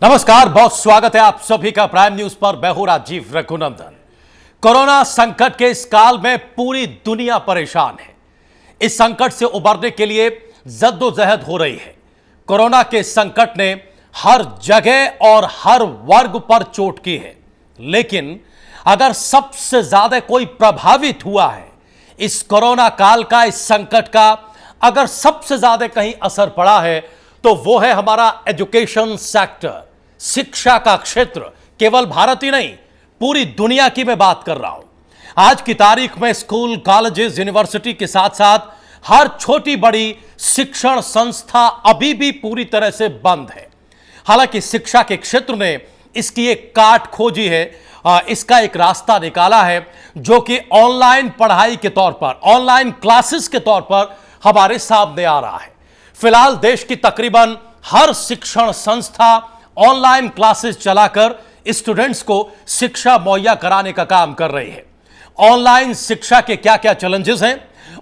नमस्कार, बहुत स्वागत है आप सभी का प्राइम न्यूज पर। मैं हूं राजीव रघुनंदन। कोरोना संकट के इस काल में पूरी दुनिया परेशान है। इस संकट से उबरने के लिए जद्दोजहद हो रही है। कोरोना के संकट ने हर जगह और हर वर्ग पर चोट की है, लेकिन अगर सबसे ज्यादा कोई प्रभावित हुआ है इस कोरोना काल का, इस संकट का अगर सबसे ज्यादा कहीं असर पड़ा है तो वो है हमारा एजुकेशन सेक्टर, शिक्षा का क्षेत्र। केवल भारत ही नहीं, पूरी दुनिया की मैं बात कर रहा हूं। आज की तारीख में स्कूल, कॉलेजेस, यूनिवर्सिटी के साथ साथ हर छोटी बड़ी शिक्षण संस्था अभी भी पूरी तरह से बंद है। हालांकि शिक्षा के क्षेत्र ने इसकी एक काट खोजी है, इसका एक रास्ता निकाला है, जो कि ऑनलाइन पढ़ाई के तौर पर, ऑनलाइन क्लासेस के तौर पर हमारे सामने आ रहा है। फिलहाल देश की तकरीबन हर शिक्षण संस्था ऑनलाइन क्लासेस चलाकर स्टूडेंट्स को शिक्षा मुहैया कराने का काम कर रही है। ऑनलाइन शिक्षा के क्या क्या चैलेंजेस हैं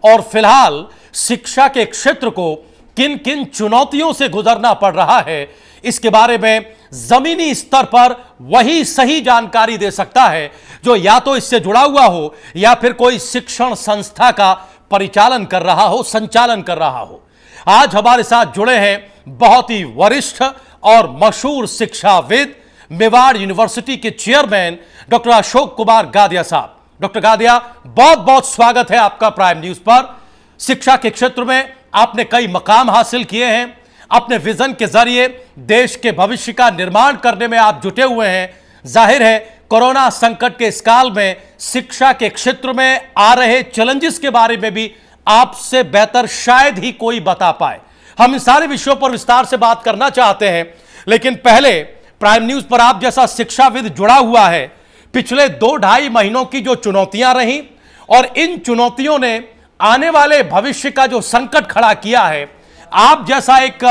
और फिलहाल शिक्षा के क्षेत्र को किन किन चुनौतियों से गुजरना पड़ रहा है, इसके बारे में जमीनी स्तर पर वही सही जानकारी दे सकता है जो या तो इससे जुड़ा हुआ हो या फिर कोई शिक्षण संस्था का परिचालन कर रहा हो, संचालन कर रहा हो। आज हमारे साथ जुड़े हैं बहुत ही वरिष्ठ और मशहूर शिक्षाविद, मेवाड़ यूनिवर्सिटी के चेयरमैन डॉक्टर अशोक कुमार गादिया साहब। डॉक्टर गादिया, बहुत बहुत स्वागत है आपका प्राइम न्यूज पर। शिक्षा के क्षेत्र में आपने कई मकाम हासिल किए हैं, अपने विजन के जरिए देश के भविष्य का निर्माण करने में आप जुटे हुए हैं। जाहिर है कोरोना संकट के इस काल में शिक्षा के क्षेत्र में आ रहे चैलेंजेस के बारे में भी आपसे बेहतर शायद ही कोई बता पाए। हम इन सारे विषयों पर विस्तार से बात करना चाहते हैं, लेकिन पहले प्राइम न्यूज पर आप जैसा शिक्षाविद जुड़ा हुआ है, पिछले 2-2.5 महीनों की जो चुनौतियां रही और इन चुनौतियों ने आने वाले भविष्य का जो संकट खड़ा किया है, आप जैसा एक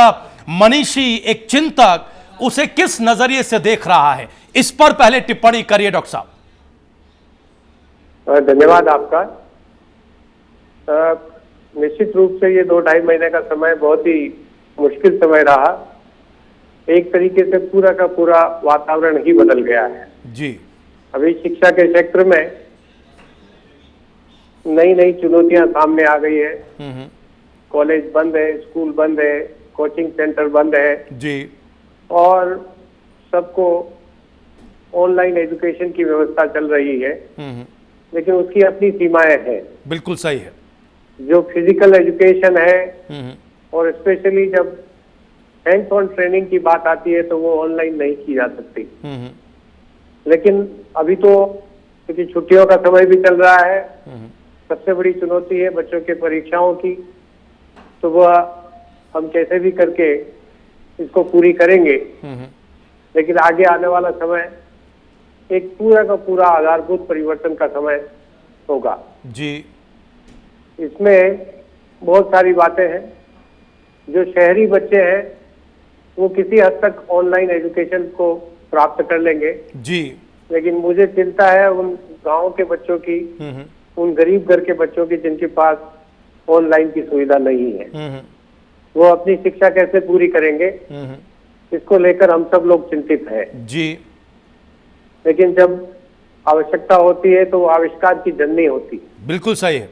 मनीषी, एक चिंतक उसे किस नजरिए से देख रहा है, इस पर पहले टिप्पणी करिए डॉक्टर साहब। धन्यवाद आपका। निश्चित रूप से ये 2-2.5 महीने का समय बहुत ही मुश्किल समय रहा। एक तरीके से पूरा का पूरा वातावरण ही बदल गया है जी। अभी शिक्षा के क्षेत्र में नई नई चुनौतियां सामने आ गई है। कॉलेज बंद है, स्कूल बंद है, कोचिंग सेंटर बंद है जी, और सबको ऑनलाइन एजुकेशन की व्यवस्था चल रही है, लेकिन उसकी अपनी सीमाएं हैं। बिल्कुल सही है। जो फिजिकल एजुकेशन है और स्पेशली जब हैंड्स ऑन ट्रेनिंग की बात आती है तो वो ऑनलाइन नहीं की जा सकती। लेकिन अभी तो क्योंकि छुट्टियों का समय भी चल रहा है, सबसे बड़ी चुनौती है बच्चों के परीक्षाओं की, तो वह हम कैसे भी करके इसको पूरी करेंगे। लेकिन आगे आने वाला समय एक पूरा का पूरा आधारभूत परिवर्तन का समय होगा जी। इसमें बहुत सारी बातें हैं। जो शहरी बच्चे हैं वो किसी हद तक ऑनलाइन एजुकेशन को प्राप्त कर लेंगे जी, लेकिन मुझे चिंता है उन गांव के बच्चों की, उन गरीब घर के बच्चों की जिनके पास ऑनलाइन की सुविधा नहीं है। वो अपनी शिक्षा कैसे पूरी करेंगे, इसको लेकर हम सब लोग चिंतित हैं जी। लेकिन जब आवश्यकता होती है तो आविष्कार की जननी होती। बिल्कुल सही है।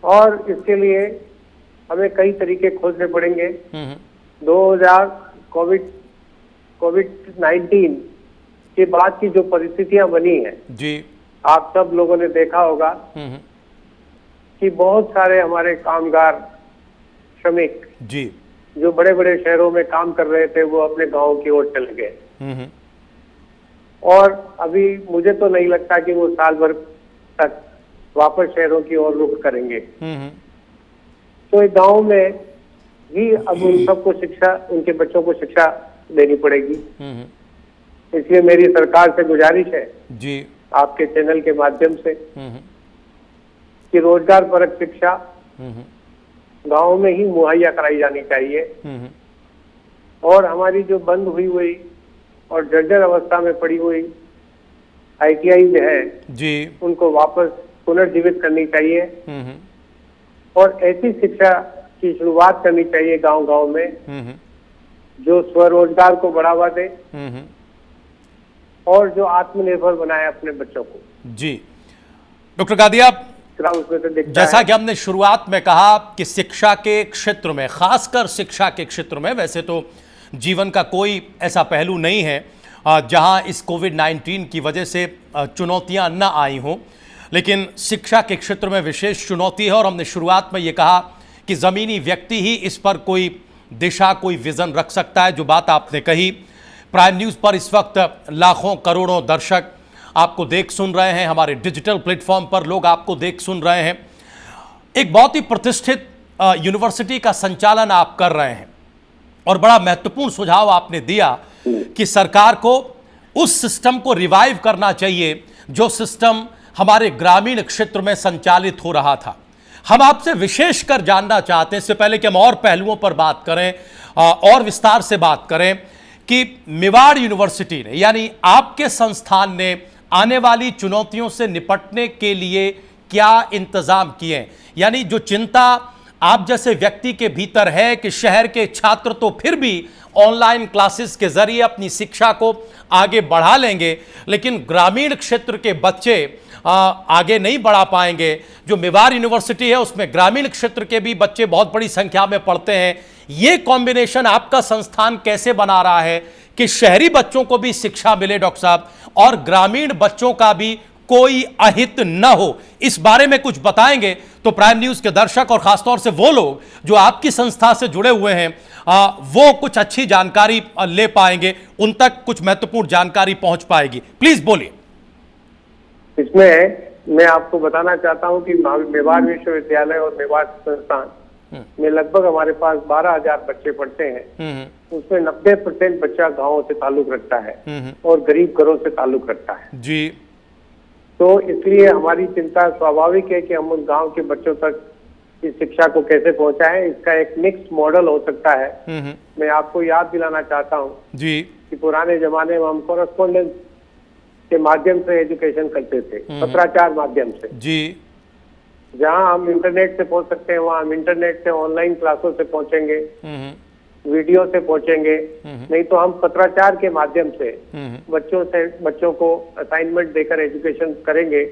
और इसके लिए हमें कई तरीके खोजने पड़ेंगे। 2000 कोविड-19 के बाद की जो परिस्थितियां बनी है जी, आप सब लोगों ने देखा होगा कि बहुत सारे हमारे कामगार, श्रमिक जी, जो बड़े बड़े शहरों में काम कर रहे थे वो अपने गांव की ओर चले गए। और अभी मुझे तो नहीं लगता कि वो साल भर तक वापस शहरों की ओर रुख करेंगे। तो एक गांव में ही अब उन सबको शिक्षा, उनके बच्चों को शिक्षा देनी पड़ेगी। इसलिए मेरी सरकार से गुजारिश है जी, आपके चैनल के माध्यम से कि रोजगार परक शिक्षा गांव में ही मुहैया कराई जानी चाहिए। और हमारी जो बंद हुई हुई और जर्जर अवस्था में पड़ी हुई ITI जो है जी, उनको वापस पुनर्जीवित करनी चाहिए और ऐसी शिक्षा की शुरुआत करनी चाहिए गांव गांव में जो स्वरोजगार को बढ़ावा दे और जो आत्मनिर्भर बनाए अपने बच्चों को। जी डॉक्टर गादिया, उसमें तो दिखता जैसा है कि हमने शुरुआत में कहा कि शिक्षा के क्षेत्र में, खासकर शिक्षा के क्षेत्र में, वैसे तो जीवन का कोई ऐसा पहलू नहीं है जहां इस कोविड-19 की वजह से चुनौतियां न आई हों, लेकिन शिक्षा के क्षेत्र में विशेष चुनौती है। और हमने शुरुआत में ये कहा कि ज़मीनी व्यक्ति ही इस पर कोई दिशा, कोई विज़न रख सकता है। जो बात आपने कही, प्राइम न्यूज़ पर इस वक्त लाखों करोड़ों दर्शक आपको देख सुन रहे हैं, हमारे डिजिटल प्लेटफॉर्म पर लोग आपको देख सुन रहे हैं। एक बहुत ही प्रतिष्ठित यूनिवर्सिटी का संचालन आप कर रहे हैं और बड़ा महत्वपूर्ण सुझाव आपने दिया कि सरकार को उस सिस्टम को रिवाइव करना चाहिए जो सिस्टम हमारे ग्रामीण क्षेत्र में संचालित हो रहा था। हम आपसे विशेषकर जानना चाहते हैं, इससे पहले कि हम और पहलुओं पर बात करें और विस्तार से बात करें, कि मेवाड़ यूनिवर्सिटी ने, यानी आपके संस्थान ने, आने वाली चुनौतियों से निपटने के लिए क्या इंतजाम किए। यानी जो चिंता आप जैसे व्यक्ति के भीतर है कि शहर के छात्र तो फिर भी ऑनलाइन क्लासेस के जरिए अपनी शिक्षा को आगे बढ़ा लेंगे, लेकिन ग्रामीण क्षेत्र के बच्चे आगे नहीं बढ़ा पाएंगे। जो मेवाड़ यूनिवर्सिटी है उसमें ग्रामीण क्षेत्र के भी बच्चे बहुत बड़ी संख्या में पढ़ते हैं। ये कॉम्बिनेशन आपका संस्थान कैसे बना रहा है कि शहरी बच्चों को भी शिक्षा मिले डॉक्टर साहब, और ग्रामीण बच्चों का भी कोई अहित न हो, इस बारे में कुछ बताएंगे तो प्राइम न्यूज के दर्शक और खासतौर से वो लोग जो आपकी संस्था से जुड़े हुए हैं वो कुछ अच्छी जानकारी ले पाएंगे, उन तक कुछ महत्वपूर्ण जानकारी पहुंच पाएगी। प्लीज बोलिए। इसमें मैं आपको बताना चाहता हूं कि मेवाड़ विश्वविद्यालय और मेवाड़ संस्थान में लगभग हमारे पास 12,000 बच्चे पढ़ते हैं। उसमें 90% बच्चा गांवों से ताल्लुक रखता है और गरीब घरों से ताल्लुक रखता है जी। तो इसलिए हमारी चिंता स्वाभाविक है कि हम उन गांव के बच्चों तक इस शिक्षा को कैसे पहुंचाएं। इसका एक मिक्स्ड मॉडल हो सकता है। मैं आपको याद दिलाना चाहता हूं जी कि पुराने जमाने में हम कॉरेस्पॉन्डेंस के माध्यम से एजुकेशन करते थे, पत्राचार माध्यम से जी। जहां हम इंटरनेट से पहुंच सकते हैं वहां हम इंटरनेट से ऑनलाइन क्लासों से पहुंचेंगे, वीडियो से पहुंचेंगे, नहीं तो हम पत्राचार के माध्यम से बच्चों को असाइनमेंट देकर एजुकेशन करेंगे।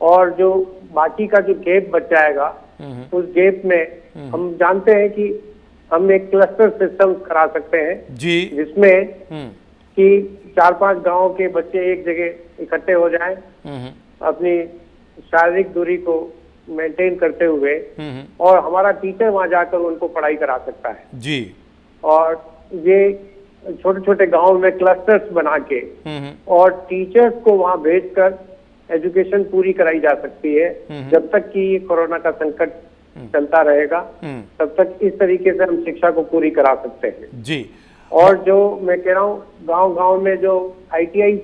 और जो बाकी का जो गैप बच जाएगा उस गैप में हम जानते हैं कि हम एक क्लस्टर सिस्टम करा सकते हैं जी, जिसमें कि 4-5 गांवों के बच्चे एक जगह इकट्ठे हो जाएं, अपनी शारीरिक दूरी को मेंटेन करते हुए, और हमारा टीचर वहां जाकर उनको पढ़ाई करा सकता है जी। और ये छोटे छोटे गांवों में क्लस्टर्स बना के और टीचर्स को वहां भेजकर एजुकेशन पूरी कराई जा सकती है। जब तक कि ये कोरोना का संकट चलता रहेगा तब तक इस तरीके से हम शिक्षा को पूरी करा सकते हैं जी। और जो मैं कह रहा हूँ गांव-गांव में जो ITI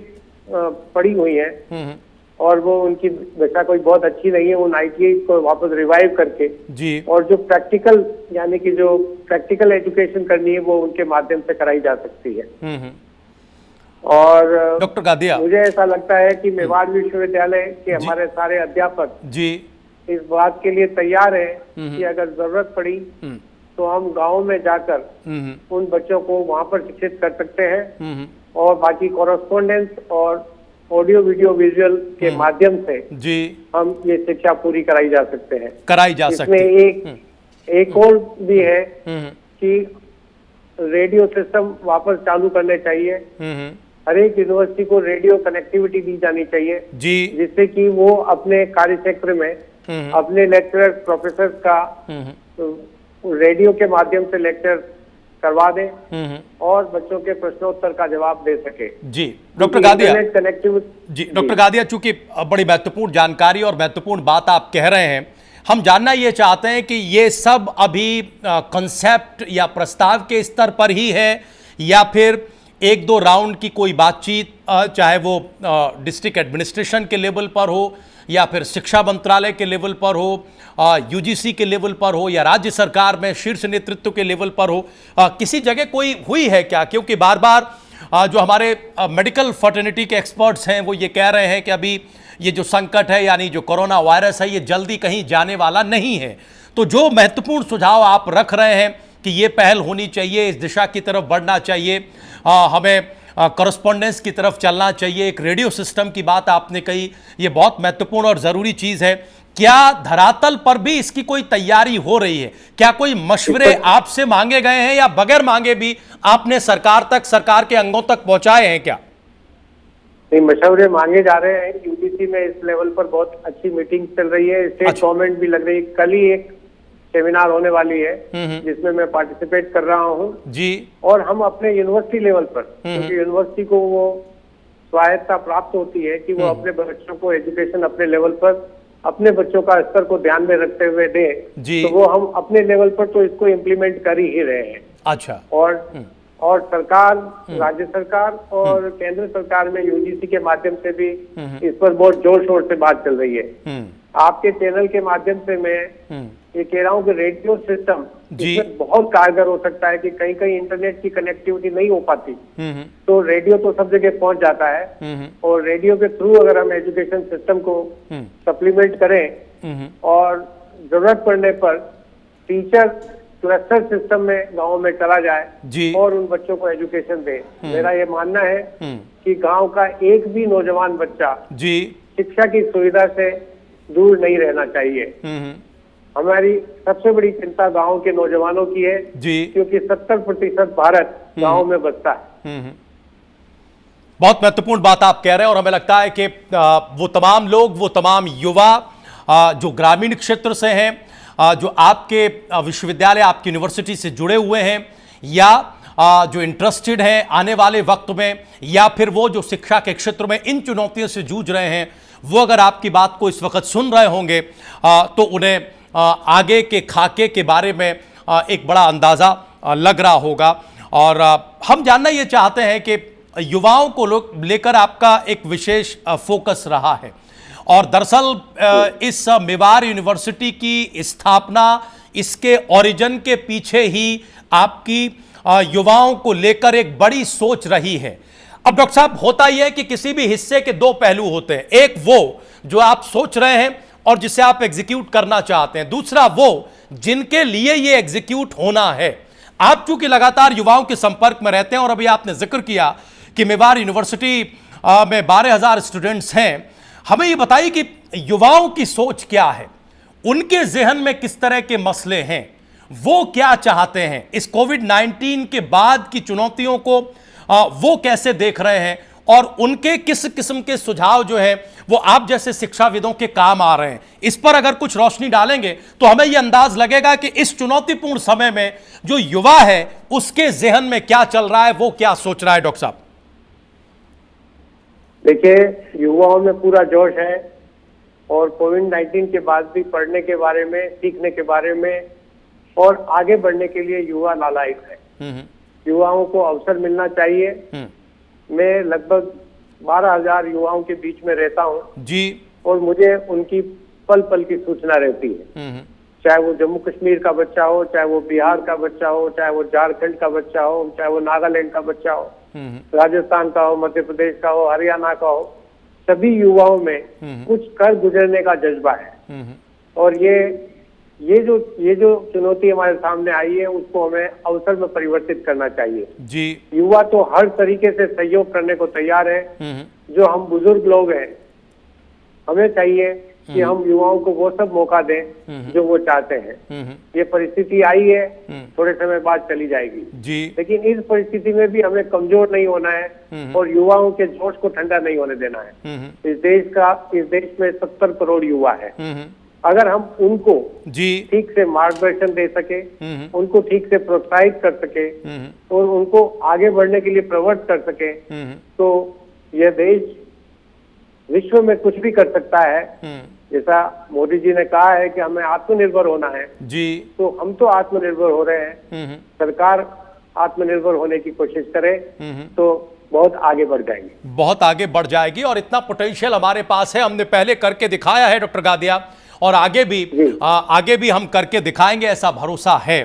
पड़ी हुई है और वो उनकी दशा कोई बहुत अच्छी नहीं है, उन ITI को वापस रिवाइव करके जी, और जो प्रैक्टिकल यानी कि जो प्रैक्टिकल एजुकेशन करनी है वो उनके माध्यम से कराई जा सकती है। और डॉक्टर गादिया, मुझे ऐसा लगता है कि मेवाड़ विश्वविद्यालय के हमारे सारे अध्यापक जी इस बात के लिए तैयार है कि अगर जरूरत पड़ी तो हम गाँव में जाकर उन बच्चों को वहाँ पर शिक्षित कर सकते हैं और बाकी कॉरेस्पॉन्डेंस और ऑडियो वीडियो विजुअल के माध्यम से जी हम ये शिक्षा पूरी कराई जा सकते हैं, कराई जा सकती है। इसमें एक और भी है कि रेडियो सिस्टम वापस चालू करने चाहिए। हर एक यूनिवर्सिटी को रेडियो कनेक्टिविटी दी जानी चाहिए जी, जिससे कि वो अपने कार्य क्षेत्र में अपने लेक्चरर प्रोफेसर का रेडियो के माध्यम से लेक्चर करवा दें और बच्चों के प्रश्नोत्तर का जवाब दे सके। जी डॉक्टर गादिया, कनेक्टिविटी जी डॉक्टर गादिया, चूंकि बड़ी महत्वपूर्ण जानकारी और महत्वपूर्ण बात आप कह रहे हैं, हम जानना ये चाहते हैं कि ये सब अभी कंसेप्ट या प्रस्ताव के स्तर पर ही है या फिर 1-2 राउंड की कोई बातचीत, चाहे वो डिस्ट्रिक्ट एडमिनिस्ट्रेशन के लेवल पर हो या फिर शिक्षा मंत्रालय के लेवल पर हो, UGC के लेवल पर हो या राज्य सरकार में शीर्ष नेतृत्व के लेवल पर हो, किसी जगह कोई हुई है क्या? क्योंकि बार बार जो हमारे मेडिकल फर्टर्निटी के एक्सपर्ट्स हैं वो ये कह रहे हैं कि अभी ये जो संकट है यानी जो कोरोना वायरस है ये जल्दी कहीं जाने वाला नहीं है। तो जो महत्वपूर्ण सुझाव आप रख रहे हैं कि ये पहल होनी चाहिए, इस दिशा की तरफ बढ़ना चाहिए, हमें करस्पॉन्डेंस की तरफ चलना चाहिए, एक रेडियो सिस्टम की बात आपने कही, ये बहुत महत्वपूर्ण और ज़रूरी चीज़ है। क्या धरातल पर भी इसकी कोई तैयारी हो रही है? क्या कोई मशवरे आपसे मांगे गए हैं या बगैर मांगे भी आपने सरकार तक, सरकार के अंगों तक पहुंचाए हैं क्या? नहीं, मशवरे मांगे जा रहे हैं। यूजीसी में इस लेवल पर बहुत अच्छी मीटिंग चल रही है, स्टेट गवर्नमेंट भी लग रही है। कल ही एक सेमिनार होने वाली है जिसमें मैं पार्टिसिपेट कर रहा हूँ जी। और हम अपने यूनिवर्सिटी लेवल पर, क्योंकि यूनिवर्सिटी को वो स्वायत्तता प्राप्त होती है कि वो अपने बच्चों को एजुकेशन अपने लेवल पर, अपने बच्चों का स्तर को ध्यान में रखते हुए दें, तो वो हम अपने लेवल पर तो इसको इम्प्लीमेंट कर ही रहे हैं। अच्छा। और सरकार, राज्य सरकार और केंद्र सरकार में यूजीसी के माध्यम से भी इस पर बहुत जोर शोर से बात चल रही है। आपके चैनल के माध्यम से मैं ये कह रहा हूँ कि रेडियो सिस्टम इसमें बहुत कारगर हो सकता है कि कहीं कहीं इंटरनेट की कनेक्टिविटी नहीं हो पाती, तो रेडियो तो सब जगह पहुंच जाता है और रेडियो के थ्रू अगर हम एजुकेशन सिस्टम को सप्लीमेंट करें और जरूरत पड़ने पर टीचर क्लस्टर सिस्टम में गाँव में चला जाए और उन बच्चों को एजुकेशन दे। मेरा ये मानना है कि गाँव का एक भी नौजवान बच्चा शिक्षा की सुविधा से दूर नहीं रहना चाहिए। हमारी सबसे बड़ी चिंता गांव के नौजवानों की है क्योंकि 70% भारत गांव में बसता है। बहुत महत्वपूर्ण बात आप कह रहे हैं और हमें लगता है कि वो तमाम लोग, वो तमाम युवा जो ग्रामीण क्षेत्र से हैं, जो आपके विश्वविद्यालय, आपकी यूनिवर्सिटी से जुड़े हुए हैं या जो इंटरेस्टेड हैं आने वाले वक्त में, या फिर वो जो शिक्षा के क्षेत्र में इन चुनौतियों से जूझ रहे हैं, वो अगर आपकी बात को इस वक्त सुन रहे होंगे तो उन्हें आगे के खाके के बारे में एक बड़ा अंदाज़ा लग रहा होगा। और हम जानना ये चाहते हैं कि युवाओं को लेकर आपका एक विशेष फोकस रहा है और दरअसल इस मेवाड़ यूनिवर्सिटी की स्थापना, इसके ओरिजिन के पीछे ही आपकी युवाओं को लेकर एक बड़ी सोच रही है। अब डॉक्टर साहब, होता यह है कि किसी भी हिस्से के दो पहलू होते हैं, एक वो जो आप सोच रहे हैं और जिसे आप एग्जीक्यूट करना चाहते हैं, दूसरा वो जिनके लिए ये एग्जीक्यूट होना है। आप चूंकि लगातार युवाओं के संपर्क में रहते हैं और अभी आपने जिक्र किया कि मेवाड़ यूनिवर्सिटी में 12,000 स्टूडेंट्स हैं, हमें ये बताइए कि युवाओं की सोच क्या है, उनके जहन में किस तरह के मसले हैं, वो क्या चाहते हैं, इस कोविड-19 के बाद की चुनौतियों को वो कैसे देख रहे हैं और उनके किस किस्म के सुझाव जो है वो आप जैसे शिक्षाविदों के काम आ रहे हैं। इस पर अगर कुछ रोशनी डालेंगे तो हमें यह अंदाज लगेगा कि इस चुनौतीपूर्ण समय में जो युवा है उसके जहन में क्या चल रहा है, वो क्या सोच रहा है। डॉक्टर साहब देखिए, युवाओं में पूरा जोश है और कोविड-19 के बाद भी पढ़ने के बारे में, सीखने के बारे में और आगे बढ़ने के लिए युवा लालायित है। युवाओं को अवसर मिलना चाहिए। मैं लगभग 12,000 युवाओं के बीच में रहता हूँ जी, और मुझे उनकी पल पल की सूचना रहती है। चाहे वो जम्मू कश्मीर का बच्चा हो, चाहे वो बिहार का बच्चा हो, चाहे वो झारखंड का बच्चा हो, चाहे वो नागालैंड का बच्चा हो, राजस्थान का हो, मध्य प्रदेश का हो, हरियाणा का हो, सभी युवाओं में कुछ कर गुजरने का जज्बा है। और ये जो चुनौती हमारे सामने आई है उसको हमें अवसर में परिवर्तित करना चाहिए जी। युवा तो हर तरीके से सहयोग करने को तैयार है। जो हम बुजुर्ग लोग हैं, हमें चाहिए कि हम युवाओं को वो सब मौका दें जो वो चाहते हैं। ये परिस्थिति आई है, थोड़े समय बाद चली जाएगी जी, लेकिन इस परिस्थिति में भी हमें कमजोर नहीं होना है और युवाओं के जोश को ठंडा नहीं होने देना है। इस देश में 70 करोड़ युवा है। अगर हम उनको ठीक से मार्गदर्शन दे सके, उनको ठीक से प्रोत्साहित कर सके और उनको आगे बढ़ने के लिए प्रवृत्त कर सके, तो यह देश विश्व में कुछ भी कर सकता है। जैसा मोदी जी ने कहा है कि हमें आत्मनिर्भर होना है जी, तो हम तो आत्मनिर्भर हो रहे हैं। सरकार आत्मनिर्भर होने की कोशिश करे तो बहुत आगे बढ़ जाएंगे, बहुत आगे बढ़ जाएगी और इतना पोटेंशियल हमारे पास है। हमने पहले करके दिखाया है डॉक्टर गादिया, और आगे भी हम करके दिखाएंगे, ऐसा भरोसा है।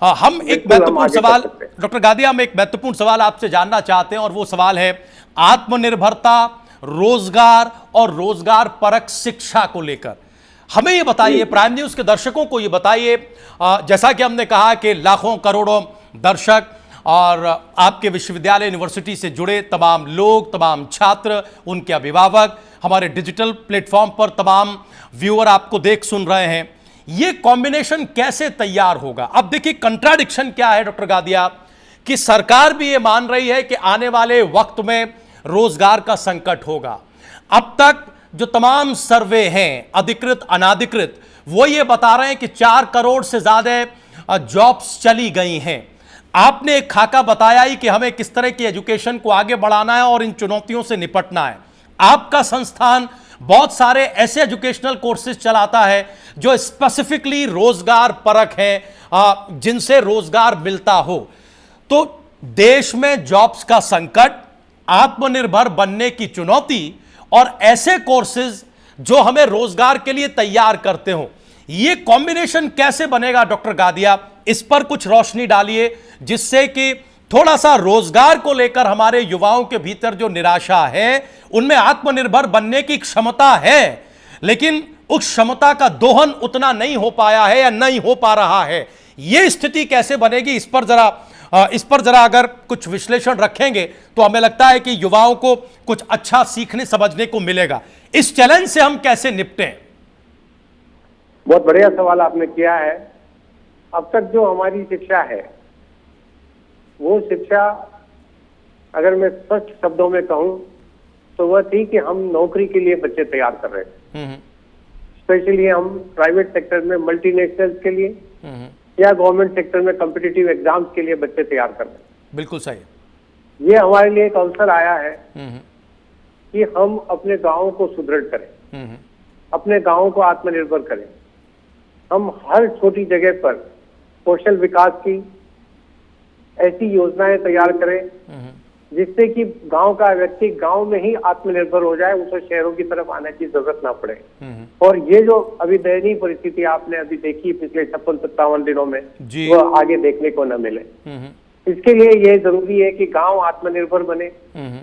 हम एक महत्वपूर्ण सवाल डॉक्टर गादिया, हम एक महत्वपूर्ण सवाल आपसे जानना चाहते हैं और वो सवाल है आत्मनिर्भरता, रोजगार और रोजगार परक शिक्षा को लेकर। हमें ये बताइए, प्राइम न्यूज के दर्शकों को ये बताइए, जैसा कि हमने कहा कि लाखों करोड़ों दर्शक और आपके विश्वविद्यालय यूनिवर्सिटी से जुड़े तमाम लोग, तमाम छात्र, उनके अभिभावक, हमारे डिजिटल प्लेटफॉर्म पर तमाम व्यूअर आपको देख सुन रहे हैं, ये कॉम्बिनेशन कैसे तैयार होगा? अब देखिए कंट्राडिक्शन क्या है डॉक्टर गादिया, कि सरकार भी ये मान रही है कि आने वाले वक्त में रोजगार का संकट होगा। अब तक जो तमाम सर्वे हैं, अधिकृत अनाधिकृत, वो ये बता रहे हैं कि 4 करोड़ से ज्यादा जॉब्स चली गई हैं। आपने एक खाका बताया ही कि हमें किस तरह की एजुकेशन को आगे बढ़ाना है और इन चुनौतियों से निपटना है। आपका संस्थान बहुत सारे ऐसे एजुकेशनल कोर्सेज चलाता है जो स्पेसिफिकली रोजगार परक हैं, जिनसे रोजगार मिलता हो। तो देश में जॉब्स का संकट, आत्मनिर्भर बनने की चुनौती और ऐसे कोर्सेज जो हमें रोजगार के लिए तैयार करते हो, ये कॉम्बिनेशन कैसे बनेगा डॉक्टर गादिया? इस पर कुछ रोशनी डालिए, जिससे कि थोड़ा सा रोजगार को लेकर हमारे युवाओं के भीतर जो निराशा है, उनमें आत्मनिर्भर बनने की क्षमता है, लेकिन उस क्षमता का दोहन उतना नहीं हो पाया है या नहीं हो पा रहा है। यह स्थिति कैसे बनेगी, इस पर जरा अगर कुछ विश्लेषण रखेंगे तो हमें लगता है कि युवाओं को कुछ अच्छा सीखने समझने को मिलेगा। इस चैलेंज से हम कैसे निपटें? बहुत बढ़िया सवाल आपने किया है। अब तक जो हमारी शिक्षा है, वो शिक्षा अगर मैं स्पष्ट शब्दों में कहूं तो वह थी कि हम नौकरी के लिए बच्चे तैयार कर रहे थे। स्पेशली हम प्राइवेट सेक्टर में मल्टीनेशनल्स के लिए या गवर्नमेंट सेक्टर में कॉम्पिटिटिव एग्जाम्स के लिए बच्चे तैयार कर रहे हैं। बिल्कुल सही। ये हमारे लिए एक अवसर आया है कि हम अपने गांवों को सुदृढ़ करें, अपने गांवों को आत्मनिर्भर करें। हम हर छोटी जगह पर कौशल विकास की ऐसी योजनाएं तैयार करें जिससे कि गांव का व्यक्ति गांव में ही आत्मनिर्भर हो जाए, उसे शहरों की तरफ आने की जरूरत ना पड़े। और ये जो अभी दयनीय परिस्थिति आपने अभी देखी पिछले 56-57 दिनों में, वो आगे देखने को न मिले। इसके लिए ये जरूरी है कि गांव आत्मनिर्भर बने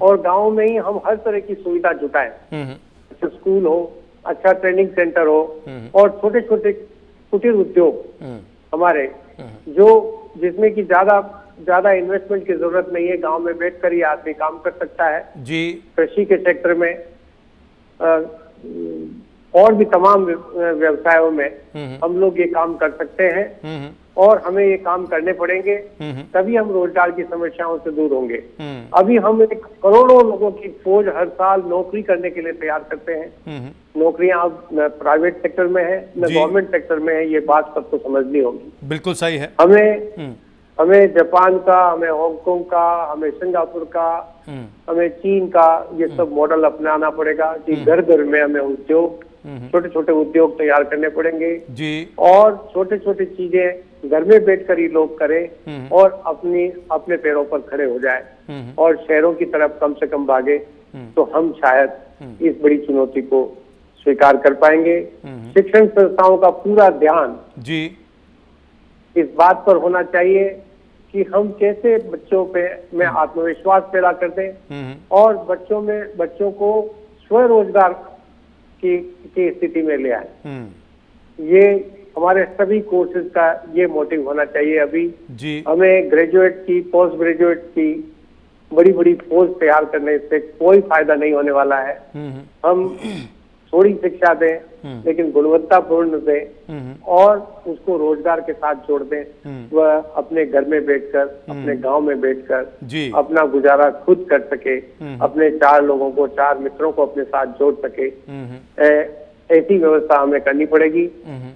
और गांव में ही हम हर तरह की सुविधा जुटाएं। अच्छा स्कूल हो, अच्छा ट्रेनिंग सेंटर हो और छोटे छोटे कुटीर उद्योग हमारे, जो जिसमें कि ज्यादा इन्वेस्टमेंट की जरूरत नहीं है, गांव में बैठकर ही आदमी काम कर सकता है जी। कृषि के सेक्टर में और भी तमाम व्यवसायों में हम लोग ये काम कर सकते हैं और हमें ये काम करने पड़ेंगे, तभी हम रोजगार की समस्याओं से दूर होंगे। अभी हम एक करोड़ों लोगों की फौज हर साल नौकरी करने के लिए तैयार करते हैं। नौकरियां अब न प्राइवेट सेक्टर में है न गवर्नमेंट सेक्टर में है, ये बात सबको समझनी होगी। बिल्कुल सही है। हमें जापान का, हमें हांगकांग का, हमें सिंगापुर का, हमें चीन का ये सब मॉडल अपनाना पड़ेगा कि घर घर में हमें उद्योग, छोटे छोटे उद्योग तैयार करने पड़ेंगे जी। और छोटे छोटे चीजें घर में बैठकर ही लोग करें और अपने पैरों पर खड़े हो जाए और शहरों की तरफ कम से कम भागे, तो हम शायद इस बड़ी चुनौती को स्वीकार कर पाएंगे। शिक्षण संस्थाओं का पूरा ध्यान जी इस बात पर होना चाहिए कि हम कैसे बच्चों में आत्मविश्वास पैदा कर दें और बच्चों को स्वरोजगार की स्थिति में ले आए। ये हमारे सभी कोर्सेज का ये मोटिव होना चाहिए। अभी जी। हमें ग्रेजुएट की, पोस्ट ग्रेजुएट की बड़ी बड़ी फौज तैयार करने से कोई फायदा नहीं होने वाला है। हम थोड़ी शिक्षा दें लेकिन गुणवत्तापूर्ण दें और उसको रोजगार के साथ जोड़ दें। वह अपने घर में बैठकर, अपने गांव में बैठकर अपना गुजारा खुद कर सके, अपने 4 लोगों को, 4 मित्रों को अपने साथ जोड़ सके। ऐसी व्यवस्था हमें करनी पड़ेगी।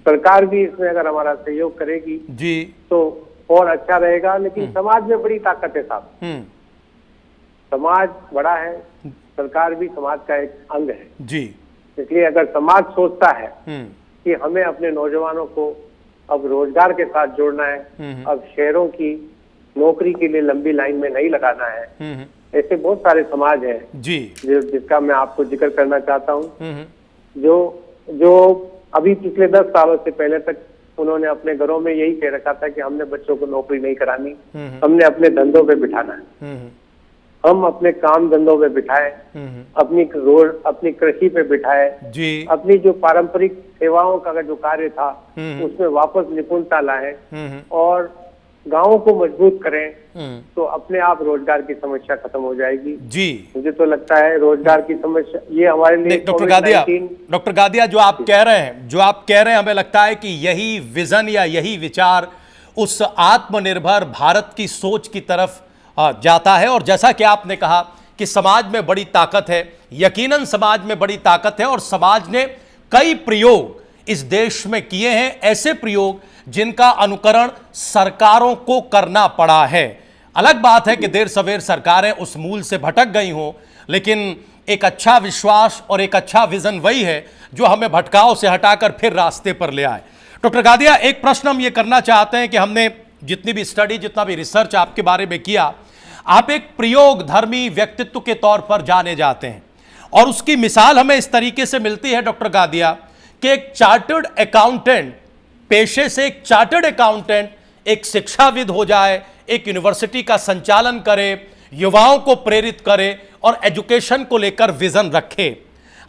सरकार भी इसमें अगर हमारा सहयोग करेगी जी तो और अच्छा रहेगा। लेकिन समाज में बड़ी ताकत है साहब, समाज बड़ा है, सरकार भी समाज का एक अंग है जी। इसलिए अगर समाज सोचता है कि हमें अपने नौजवानों को अब रोजगार के साथ जोड़ना है, अब शहरों की नौकरी के लिए लंबी लाइन में नहीं लगाना है, ऐसे बहुत सारे समाज हैं जी जिसका मैं आपको जिक्र करना चाहता हूँ, जो अभी पिछले 10 सालों से पहले तक उन्होंने अपने घरों में यही कह रखा था कि हमने बच्चों को नौकरी नहीं करानी, हमने अपने धंधों पे बिठाना है। हम अपने काम धंधों में बिठाए, अपनी कृषि पे बिठाए, जी, अपनी जो पारंपरिक सेवाओं का जो कार्य था उसमें वापस निपुणता लाए और गांवों को मजबूत करें, तो अपने आप रोजगार की समस्या खत्म हो जाएगी। जी, मुझे तो लगता है रोजगार की समस्या ये हमारे लिए डॉक्टर गादिया जो आप कह रहे हैं हमें लगता है कि यही विजन या यही विचार उस आत्मनिर्भर भारत की सोच की तरफ जाता है। और जैसा कि आपने कहा कि समाज में बड़ी ताकत है, यकीनन समाज में बड़ी ताकत है और समाज ने कई प्रयोग इस देश में किए हैं, ऐसे प्रयोग जिनका अनुकरण सरकारों को करना पड़ा है। अलग बात है कि देर सवेर सरकारें उस मूल से भटक गई हों, लेकिन एक अच्छा विश्वास और एक अच्छा विजन वही है जो हमें भटकाव से हटाकर फिर रास्ते पर ले आए। डॉक्टर गादिया, एक प्रश्न हम ये करना चाहते हैं कि हमने जितनी भी स्टडी, जितना भी रिसर्च आपके बारे में किया, आप एक प्रयोगधर्मी व्यक्तित्व के तौर पर जाने जाते हैं और उसकी मिसाल हमें इस तरीके से मिलती है डॉक्टर गादिया कि एक चार्टर्ड अकाउंटेंट, पेशे से एक चार्टर्ड अकाउंटेंट एक शिक्षाविद हो जाए, एक यूनिवर्सिटी का संचालन करे, युवाओं को प्रेरित करे और एजुकेशन को लेकर विजन रखे।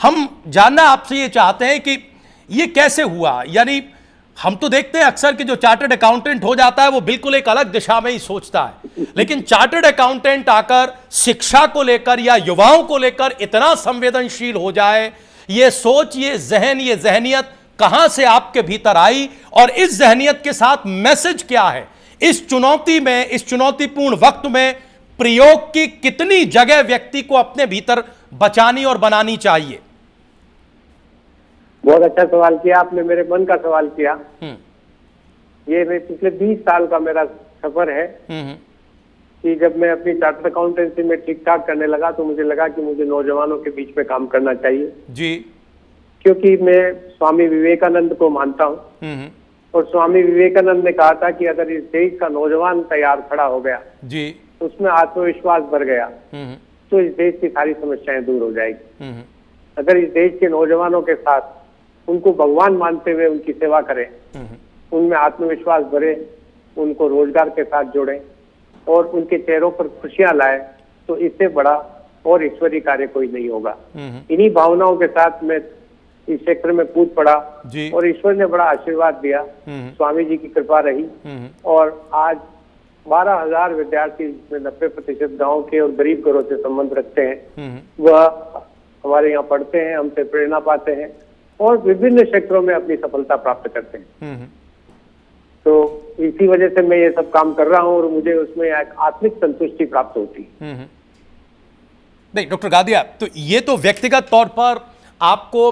हम जानना आपसे ये चाहते हैं कि ये कैसे हुआ। यानी हम तो देखते हैं अक्सर कि जो चार्टर्ड अकाउंटेंट हो जाता है वो बिल्कुल एक अलग दिशा में ही सोचता है, लेकिन चार्टर्ड अकाउंटेंट आकर शिक्षा को लेकर या युवाओं को लेकर इतना संवेदनशील हो जाए, ये सोच, ये जहन, ये जहनियत कहां से आपके भीतर आई और इस जहनियत के साथ मैसेज क्या है इस चुनौती में, इस चुनौतीपूर्ण वक्त में प्रयोग की कितनी जगह व्यक्ति को अपने भीतर बचानी और बनानी चाहिए? बहुत अच्छा सवाल किया आपने, मेरे मन का सवाल किया। ये मैं पिछले 20 साल का मेरा सफर है कि जब मैं अपनी चार्टर्ड अकाउंटेंसी में ठीक ठाक करने लगा तो मुझे लगा कि मुझे नौजवानों के बीच में काम करना चाहिए जी, क्योंकि मैं स्वामी विवेकानंद को मानता हूँ और स्वामी विवेकानंद ने कहा था कि अगर इस देश का नौजवान तैयार खड़ा हो गया जी, उसमें आत्मविश्वास बढ़ गया तो इस देश की सारी समस्याएं दूर हो जाएगी। अगर इस देश के नौजवानों के साथ उनको भगवान मानते हुए उनकी सेवा करें, उनमें आत्मविश्वास बढ़े, उनको रोजगार के साथ जोड़ें और उनके चेहरों पर खुशियां लाए, तो इससे बड़ा और ईश्वरीय कार्य कोई नहीं होगा। इन्हीं भावनाओं के साथ मैं इस क्षेत्र में कूद पड़ा और ईश्वर ने बड़ा आशीर्वाद दिया, स्वामी जी की कृपा रही और आज 12,000 विद्यार्थी जिसमें 90% गाँव के और गरीब घरों से संबंध रखते हैं, वह हमारे यहाँ पढ़ते हैं, हमसे प्रेरणा पाते हैं और विभिन्न क्षेत्रों में अपनी सफलता प्राप्त करते हैं। तो इसी वजह से मैं ये सब काम कर रहा हूँ और मुझे उसमें एक आत्मिक संतुष्टि प्राप्त होती है। नहीं डॉक्टर गादिया, तो ये तो व्यक्तिगत तौर पर आपको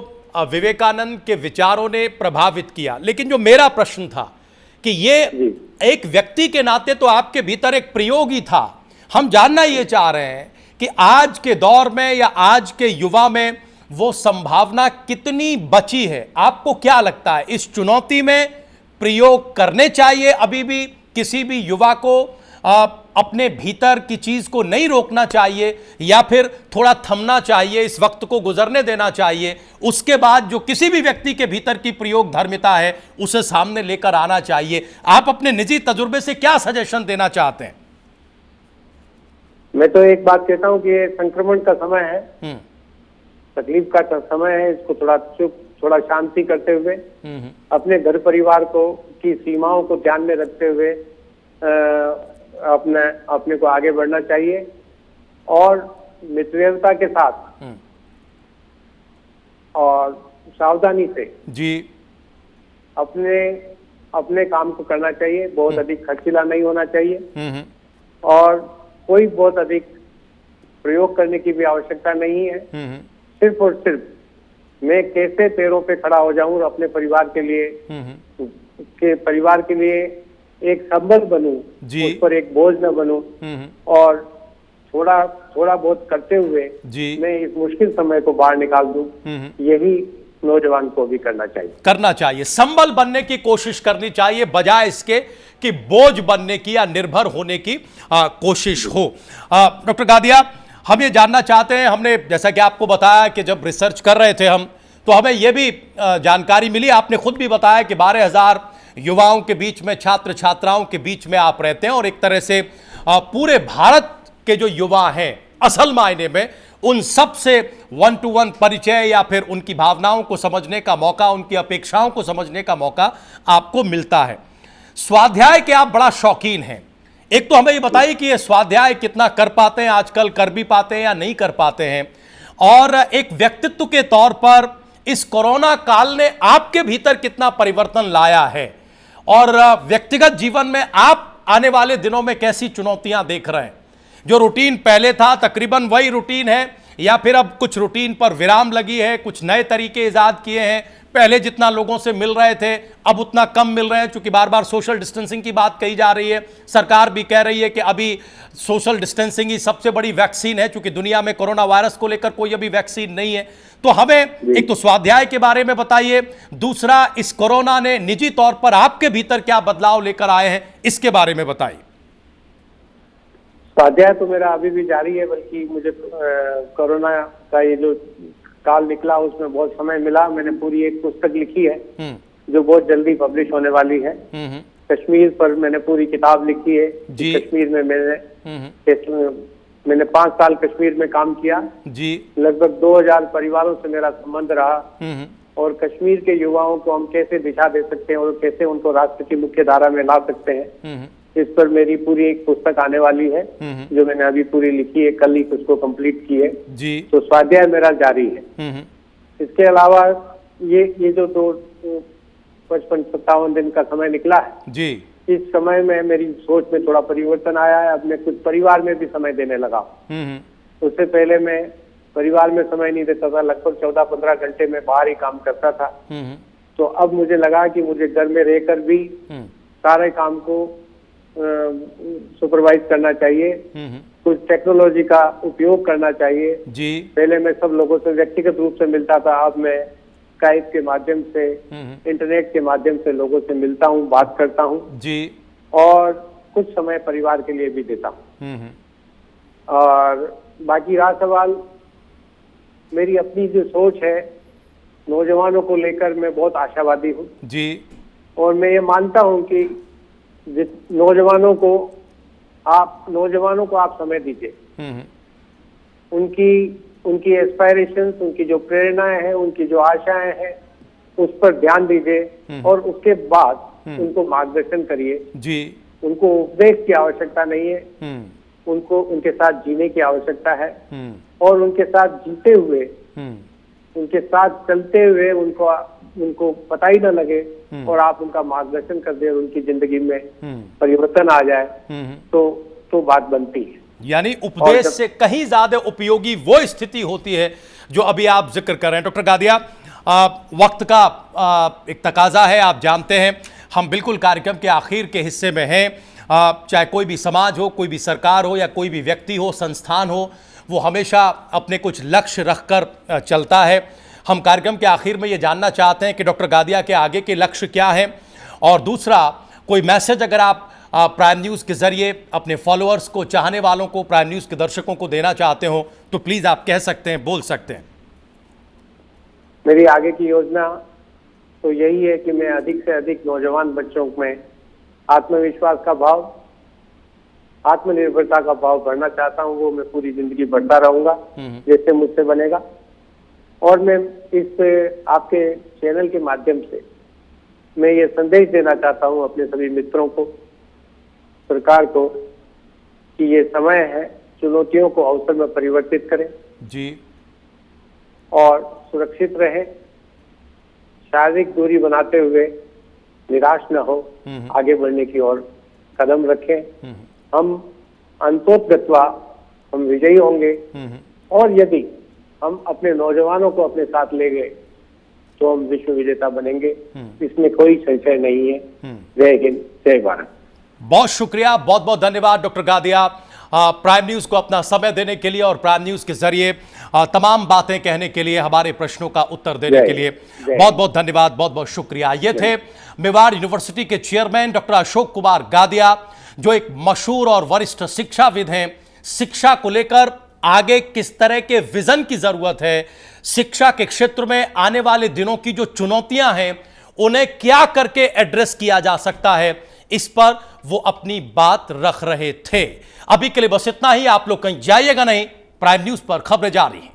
विवेकानंद के विचारों ने प्रभावित किया, लेकिन जो मेरा प्रश्न था कि ये एक व्यक्ति के नाते तो आपके भीतर एक प्रयोग ही था। हम जानना ये चाह रहे हैं कि आज के दौर में या आज के युवा में वो संभावना कितनी बची है? आपको क्या लगता है इस चुनौती में प्रयोग करने चाहिए अभी भी किसी भी युवा को अपने भीतर की चीज को नहीं रोकना चाहिए या फिर थोड़ा थमना चाहिए, इस वक्त को गुजरने देना चाहिए, उसके बाद जो किसी भी व्यक्ति के भीतर की प्रयोग धर्मिता है उसे सामने लेकर आना चाहिए? आप अपने निजी तजुर्बे से क्या सजेशन देना चाहते हैं? मैं तो एक बात कहता हूं कि ये संक्रमण का समय है, तकलीफ का समय है, इसको थोड़ा चुप, थोड़ा शांति करते हुए अपने घर परिवार को की सीमाओं को ध्यान में रखते हुए अपने को आगे बढ़ना चाहिए और मितव्ययता के साथ और सावधानी से जी अपने काम को करना चाहिए। बहुत अधिक खर्चीला नहीं होना चाहिए और कोई बहुत अधिक प्रयोग करने की भी आवश्यकता नहीं है। सिर्फ और सिर्फ मैं कैसे पैरों पे खड़ा हो जाऊं और अपने परिवार के लिए एक संबल बनूं, उस पर एक बोझ न बनूं और थोड़ा बहुत करते हुए मैं इस मुश्किल समय को बाहर निकाल दूं, यही नौजवान को भी करना चाहिए। संबल बनने की कोशिश करनी चाहिए बजाय इसके कि बोझ बनने की या निर्भर होने की कोशिश हो। डॉक्टर गादिया, हम ये जानना चाहते हैं, हमने जैसा कि आपको बताया कि जब रिसर्च कर रहे थे हम, तो हमें यह भी जानकारी मिली, आपने खुद भी बताया कि 12,000 युवाओं के बीच में, छात्र छात्राओं के बीच में आप रहते हैं और एक तरह से पूरे भारत के जो युवा हैं असल मायने में उन सब से 1-to-1 परिचय या फिर उनकी भावनाओं को समझने का मौका, उनकी अपेक्षाओं को समझने का मौका आपको मिलता है। स्वाध्याय के आप बड़ा शौकीन हैं। एक तो हमें ये बताइए कि ये स्वाध्याय कितना कर पाते हैं आजकल, कर भी पाते हैं या नहीं कर पाते हैं, और एक व्यक्तित्व के तौर पर इस कोरोना काल ने आपके भीतर कितना परिवर्तन लाया है, और व्यक्तिगत जीवन में आप आने वाले दिनों में कैसी चुनौतियां देख रहे हैं? जो रूटीन पहले था तकरीबन वही रूटीन है, या फिर अब कुछ रूटीन पर विराम लगी है, कुछ नए तरीके इजाद किए हैं? पहले जितना लोगों से मिल रहे थे अब उतना कम मिल रहे हैं, क्योंकि बार बार सोशल डिस्टेंसिंग की बात कही जा रही है। सरकार भी कह रही है कि अभी सोशल डिस्टेंसिंग ही सबसे बड़ी वैक्सीन है, क्योंकि दुनिया में कोरोना वायरस को लेकर कोई अभी वैक्सीन नहीं है। तो हमें एक तो स्वाध्याय के बारे में बताइए, दूसरा इस कोरोना ने निजी तौर पर आपके भीतर क्या बदलाव लेकर आए हैं, इसके बारे में बताइए। स्वाध्याय तो मेरा अभी भी जारी है, बल्कि मुझे कोरोना का ये जो काल निकला उसमें बहुत समय मिला। मैंने पूरी एक पुस्तक लिखी है जो बहुत जल्दी पब्लिश होने वाली है। कश्मीर पर मैंने पूरी किताब लिखी है जी। कश्मीर में मैंने 5 साल कश्मीर में काम किया जी। लगभग 2000 परिवारों से मेरा संबंध रहा, और कश्मीर के युवाओं को हम कैसे दिशा दे सकते हैं और कैसे उनको राष्ट्र की मुख्य धारा में ला सकते हैं, इस पर मेरी पूरी एक पुस्तक आने वाली है जो मैंने अभी पूरी लिखी है, कल ही उसको कंप्लीट की है जी। तो स्वाध्याय मेरा जारी है। इसके अलावा ये जो 55-57 दिन का समय निकला है जी, इस समय में मेरी सोच में थोड़ा परिवर्तन आया है। अब मैं कुछ परिवार में भी समय देने लगा। उससे पहले मैं परिवार में समय नहीं देता था, लगभग 14-15 घंटे में बाहर ही काम करता था। तो अब मुझे लगा कि मुझे घर में रहकर भी सारे काम को सुपरवाइज करना चाहिए, कुछ टेक्नोलॉजी का उपयोग करना चाहिए जी। पहले मैं सब लोगों से व्यक्तिगत रूप से मिलता था, अब मैं स्काइप के माध्यम से, इंटरनेट के माध्यम से लोगों से मिलता हूँ, बात करता हूँ जी, और कुछ समय परिवार के लिए भी देता हूँ। और बाकी रहा सवाल, मेरी अपनी जो सोच है नौजवानों को लेकर, मैं बहुत आशावादी हूँ जी, और मैं ये मानता हूँ कि नौजवानों को आप समय दीजिए। उनकी एस्पायरेशंस, उनकी जो प्रेरणाएं हैं, उनकी जो आशाएं हैं, उस पर ध्यान दीजिए, और उसके बाद उनको मार्गदर्शन करिए जी। उनको उपदेश की आवश्यकता नहीं है, उनको उनके साथ जीने की आवश्यकता है, और उनके साथ जीते हुए, उनके साथ चलते हुए उनको पता ही ना लगे और आप उनका मार्गदर्शन कर दें, उनकी जिंदगी में परिवर्तन आ जाए, तो बात बनती है। यानी उपदेश से कहीं ज्यादा उपयोगी वो स्थिति होती है जो अभी आप जिक्र कर रहे हैं। डॉक्टर गादिया, वक्त का एक तकाजा है, आप जानते हैं हम बिल्कुल कार्यक्रम के आखिर के हिस्से में हैं। चाहे कोई भी समाज हो, कोई भी सरकार हो, या कोई भी व्यक्ति हो, संस्थान हो, वो हमेशा अपने कुछ लक्ष्य रखकर चलता है। हम कार्यक्रम के आखिर में ये जानना चाहते हैं कि डॉक्टर गादिया के आगे के लक्ष्य क्या हैं, और दूसरा कोई मैसेज अगर आप प्राइम न्यूज़ के जरिए अपने फॉलोअर्स को, चाहने वालों को, प्राइम न्यूज़ के दर्शकों को देना चाहते हो तो प्लीज़ आप कह सकते हैं, बोल सकते हैं। मेरी आगे की योजना तो यही है कि मैं अधिक से अधिक नौजवान बच्चों में आत्मविश्वास का भाव, आत्मनिर्भरता का भाव बढ़ना चाहता हूँ। वो मैं पूरी जिंदगी बढ़ता रहूंगा जैसे मुझसे बनेगा। और मैं इस आपके चैनल के माध्यम से मैं ये संदेश देना चाहता हूँ अपने सभी मित्रों को, सरकार को, कि ये समय है, चुनौतियों को अवसर में परिवर्तित करें जी, और सुरक्षित रहें, शारीरिक दूरी बनाते हुए निराश न हो, आगे बढ़ने की ओर कदम रखें। हम अंतोतगत्वा हम विजयी होंगे, और यदि हम अपने नौजवानों को अपने साथ ले गए तो हम विश्व विजेता बनेंगे, इसमें कोई संशय नहीं है। जय हिंद, जय भारत। बहुत शुक्रिया, बहुत बहुत धन्यवाद डॉक्टर गादिया, प्राइम न्यूज़ को अपना समय देने के लिए और प्राइम न्यूज़ के जरिए तमाम बातें कहने के लिए, हमारे प्रश्नों का उत्तर देने के लिए बहुत बहुत धन्यवाद, बहुत बहुत शुक्रिया। ये थे मेवाड़ यूनिवर्सिटी के चेयरमैन डॉक्टर अशोक कुमार गादिया, जो एक मशहूर और वरिष्ठ शिक्षाविद हैं। शिक्षा को लेकर आगे किस तरह के विजन की जरूरत है, शिक्षा के क्षेत्र में आने वाले दिनों की जो चुनौतियां हैं उन्हें क्या करके एड्रेस किया जा सकता है, इस पर वो अपनी बात रख रहे थे। अभी के लिए बस इतना ही। आप लोग कहीं जाइएगा नहीं, प्राइम न्यूज पर खबरें जारी हैं।